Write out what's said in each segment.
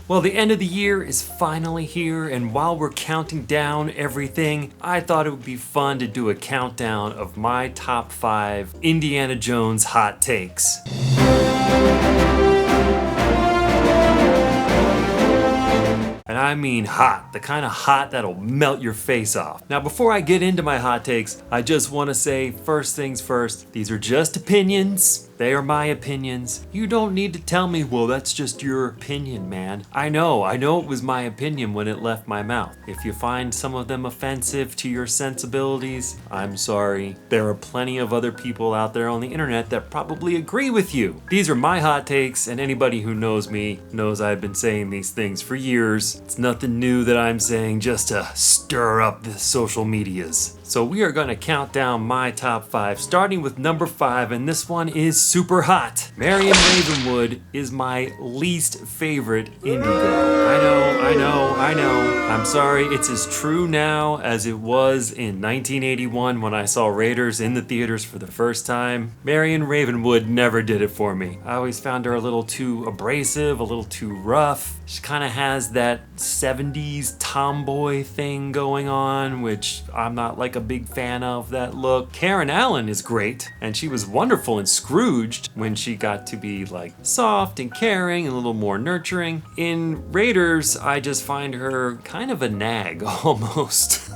Well, the end of the year is finally here, and while we're counting down everything, I thought it would be fun to do a countdown of my top 5 Indiana Jones hot takes. And I mean hot, the kind of hot that'll melt your face off. Now, before I get into my hot takes, I just want to say, first things first, these are just opinions. They are my opinions. You don't need to tell me, well, that's just your opinion, man. I know it was my opinion when it left my mouth. If you find some of them offensive to your sensibilities, I'm sorry. There are plenty of other people out there on the internet that probably agree with you. These are my hot takes, and anybody who knows me knows I've been saying these things for years. It's nothing new that I'm saying just to stir up the social medias. So we are going to count down my top 5, starting with number 5, and this one is super hot. Marion Ravenwood is my least favorite Indy girl. I know. I'm sorry, it's as true now as it was in 1981 when I saw Raiders in the theaters for the first time. Marion Ravenwood never did it for me. I always found her a little too abrasive, a little too rough. She kind of has that 70s tomboy thing going on, which I'm not like a big fan of that look. Karen Allen is great, and she was wonderful in Scrooged when she got to be like soft and caring and a little more nurturing. In Raiders, I just find her kind of a nag almost.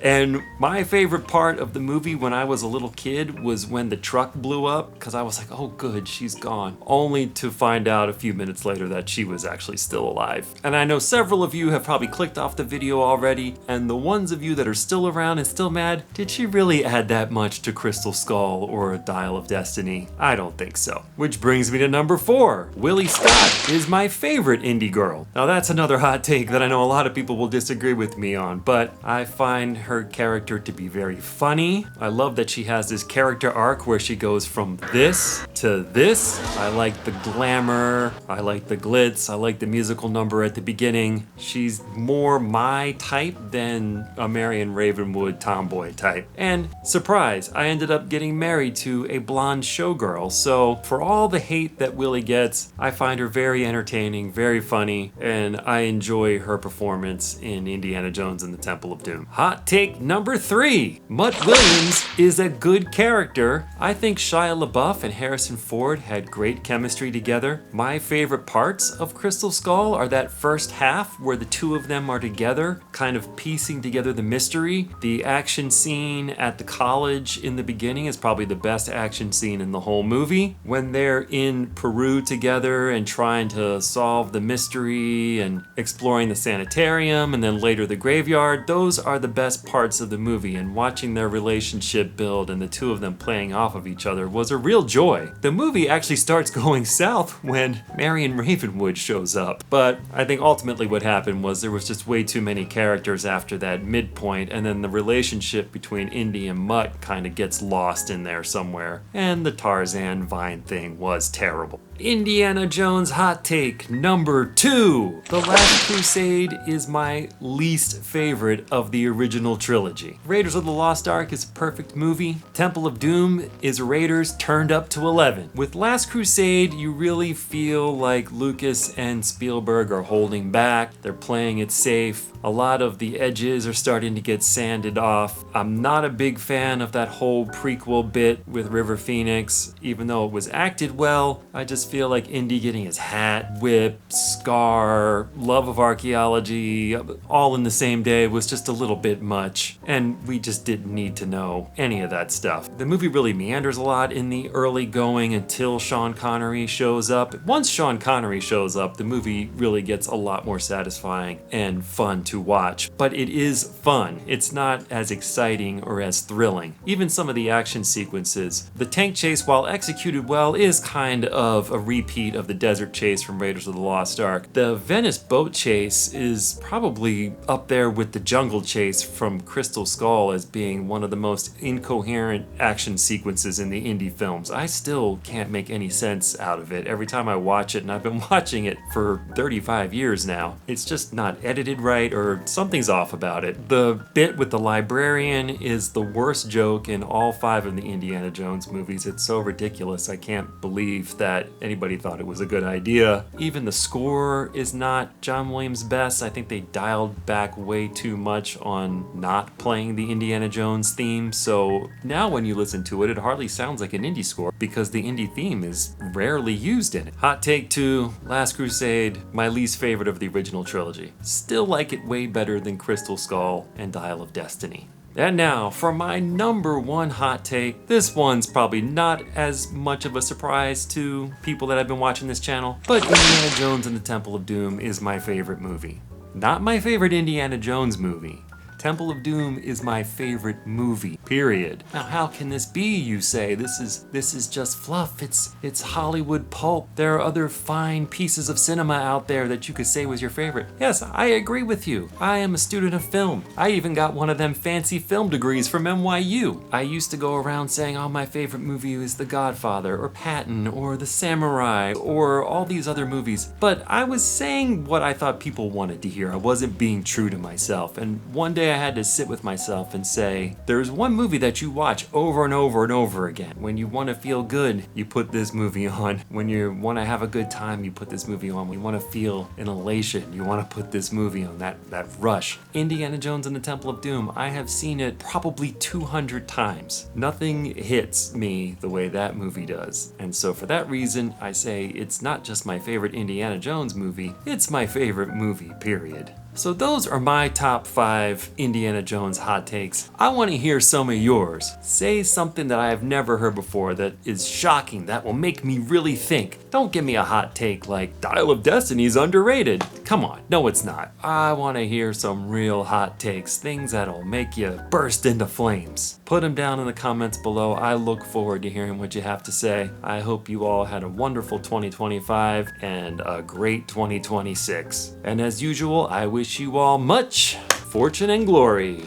And my favorite part of the movie when I was a little kid was when the truck blew up, because I was like, oh good, she's gone. Only to find out a few minutes later that she was actually still alive. And I know several of you have probably clicked off the video already, and the ones of you that are still around and still mad, did she really add that much to Crystal Skull or Dial of Destiny? I don't think so. Which brings me to number 4. Willie Scott is my favorite Indy girl. Now that's another hot take that I know a lot of people will disagree with me on, but I find her character to be very funny. I love that she has this character arc where she goes from this to this. I like the glamour, I like the glitz, I like the musical number at the beginning. She's more my type than a Marion Ravenwood tomboy type. And surprise, I ended up getting married to a blonde showgirl, so for all the hate that Willie gets, I find her very entertaining, very funny, and I enjoy her performance in Indiana Jones and the Temple of Doom. Hot take number 3. Mutt Williams is a good character. I think Shia LaBeouf and Harrison Ford had great chemistry together. My favorite parts of Crystal Skull are that first half where the two of them are together, kind of piecing together the mystery. The action scene at the college in the beginning is probably the best action scene in the whole movie. When they're in Peru together and trying to solve the mystery and exploring the sanitarium and then later the graveyard, those are the best parts of the movie, and watching their relationship build and the two of them playing off of each other was a real joy. The movie actually starts going south when Marion Ravenwood shows up, but I think ultimately what happened was there was just way too many characters after that midpoint, and then the relationship between Indy and Mutt kind of gets lost in there somewhere, and the Tarzan Vine thing was terrible. Indiana Jones hot take number 2. The Last Crusade is my least favorite of the original trilogy. Raiders of the Lost Ark is a perfect movie. Temple of Doom is Raiders turned up to 11. With Last Crusade, you really feel like Lucas and Spielberg are holding back. They're playing it safe. A lot of the edges are starting to get sanded off. I'm not a big fan of that whole prequel bit with River Phoenix. Even though it was acted well, I just feel like Indy getting his hat, whip, scar, love of archaeology, all in the same day was just a little bit much. And we just didn't need to know any of that stuff. The movie really meanders a lot in the early going until Sean Connery shows up. Once Sean Connery shows up, the movie really gets a lot more satisfying and fun to watch, but it is fun. It's not as exciting or as thrilling. Even some of the action sequences. The tank chase, while executed well, is kind of a repeat of the desert chase from Raiders of the Lost Ark. The Venice boat chase is probably up there with the jungle chase from Crystal Skull as being one of the most incoherent action sequences in the Indy films. I still can't make any sense out of it every time I watch it, and I've been watching it for 35 years now. It's just not edited right, or or something's off about it. The bit with the librarian is the worst joke in all 5 of the Indiana Jones movies. It's so ridiculous. I can't believe that anybody thought it was a good idea. Even the score is not John Williams' best. I think they dialed back way too much on not playing the Indiana Jones theme. So now when you listen to it, it hardly sounds like an Indy score because the Indy theme is rarely used in it. Hot take 2, Last Crusade, my least favorite of the original trilogy. Still like it way better than Crystal Skull and Dial of Destiny. And now, for my number 1 hot take. This one's probably not as much of a surprise to people that have been watching this channel, but Indiana Jones and the Temple of Doom is my favorite movie. Not my favorite Indiana Jones movie. Temple of Doom is my favorite movie, period. Now how can this be, you say? This is just fluff. It's Hollywood pulp. There are other fine pieces of cinema out there that you could say was your favorite. Yes, I agree with you. I am a student of film. I even got one of them fancy film degrees from NYU. I used to go around saying, oh, my favorite movie is The Godfather, or Patton, or The Samurai, or all these other movies. But I was saying what I thought people wanted to hear. I wasn't being true to myself. And one day I had to sit with myself and say, there's one movie that you watch over and over and over again. When you want to feel good, you put this movie on. When you want to have a good time, you put this movie on. When you want to feel an elation, you want to put this movie on, that rush. Indiana Jones and the Temple of Doom, I have seen it probably 200 times. Nothing hits me the way that movie does. And so for that reason, I say it's not just my favorite Indiana Jones movie, it's my favorite movie, period. So those are my top 5 Indiana Jones hot takes. I want to hear some of yours. Say something that I have never heard before that is shocking, that will make me really think. Don't give me a hot take like Dial of Destiny is underrated. Come on, no it's not. I want to hear some real hot takes, things that'll make you burst into flames. Put them down in the comments below. I look forward to hearing what you have to say. I hope you all had a wonderful 2025 and a great 2026. And as usual, I wish you all much fortune and glory.